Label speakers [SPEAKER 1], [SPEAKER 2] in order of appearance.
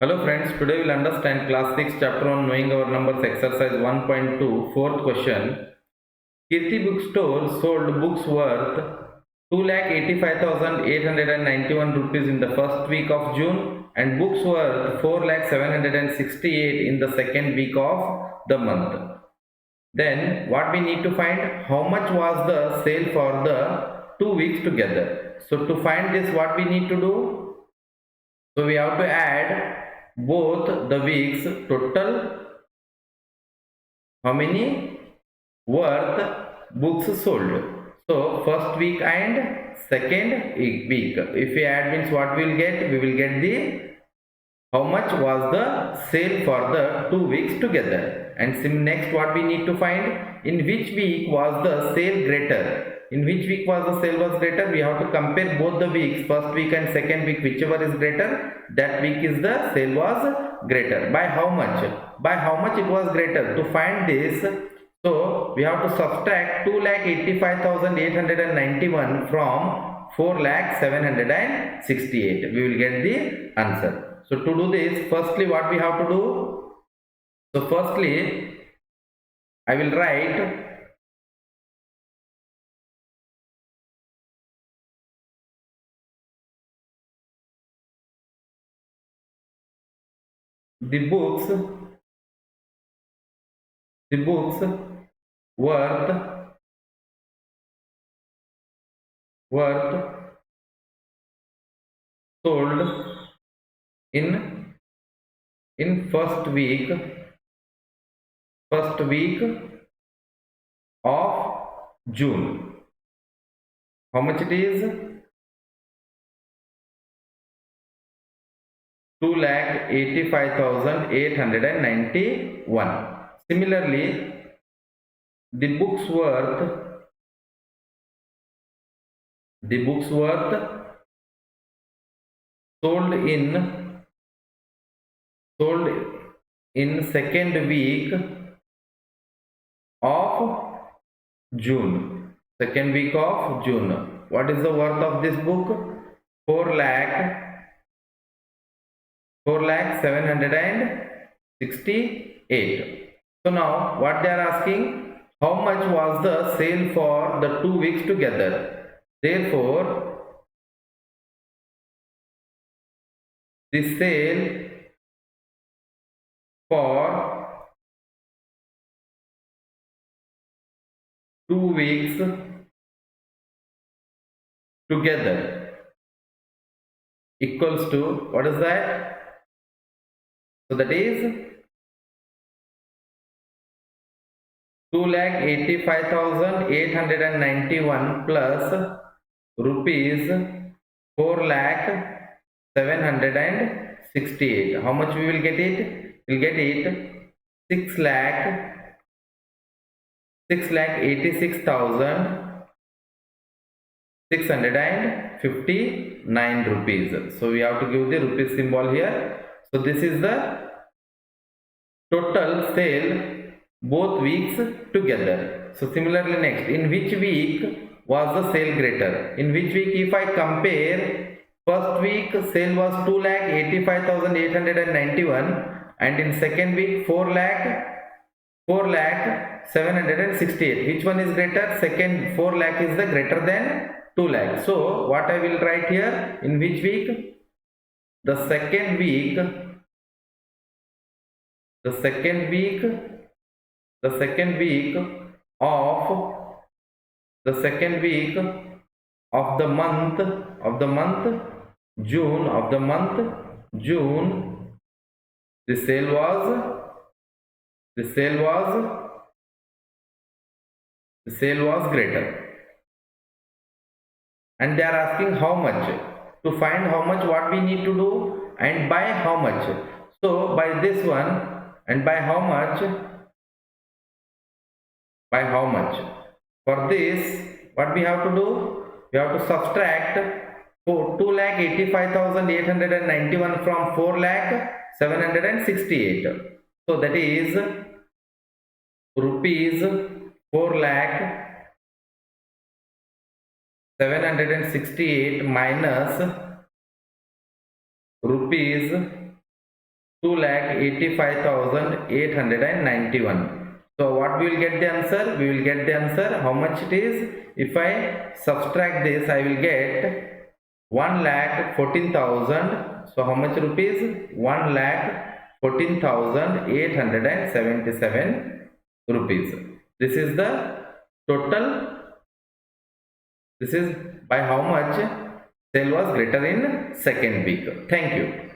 [SPEAKER 1] Hello friends, today we'll understand class 6 chapter on knowing our numbers exercise 1.2 fourth question. Kirti bookstore sold books worth 2,85,891 rupees in the first week of June and books worth 4,768 in the second week of the month. Then what we need to find, how much was the sale for the 2 weeks together. So to find this, what we need to do? So we have to add both the weeks total, how many worth books sold. So first week and second week. If we add means what we will get? We will get the how much was the sale for the 2 weeks together. And next what we need to find, in which week was the sale greater. In which week was the sale was greater? We have to compare both the weeks, first week and second week, whichever is greater, that week is the sale was greater. By how much? By how much it was greater? To find this, so we have to subtract 2,85,891 from 4,768. We will get the answer. So to do this, firstly what we have to do? So firstly, I will write the books worth sold in first week of June. How much it is? 2,85,891. Similarly, the books worth sold in second week of June. Second week of June. What is the worth of this book? 4,768. So now what they are asking, how much was the sale for the 2 weeks together? Therefore, the sale for 2 weeks together equals to, what is that? So that is 2,85,891 plus rupees 4,768. How much we will get it? We'll get it 6,86,659 rupees. So we have to give the rupees symbol here. So this is the total sale both weeks together. So similarly next, in which week was the sale greater? In which week? If I compare, first week sale was 2,85,891 and in second week 4,768. Which one is greater? Second 4 lakh is the greater than 2 lakh. So what I will write here, in which week? The second week of the month June, the sale was greater, and they are asking how much. To find how much, what we need to do, and by how much. So by this one, and by how much? For this, what we have to do? We have to subtract 2,85,891 from 4,768. So that is rupees 4,768 minus rupees 2,85,891. So what we will get the answer? We will get the answer how much it is. If I subtract this, I will get 1,14,000. So how much rupees? 1,14,877 rupees. This is the total. This is by how much sale was greater in second week. Thank you.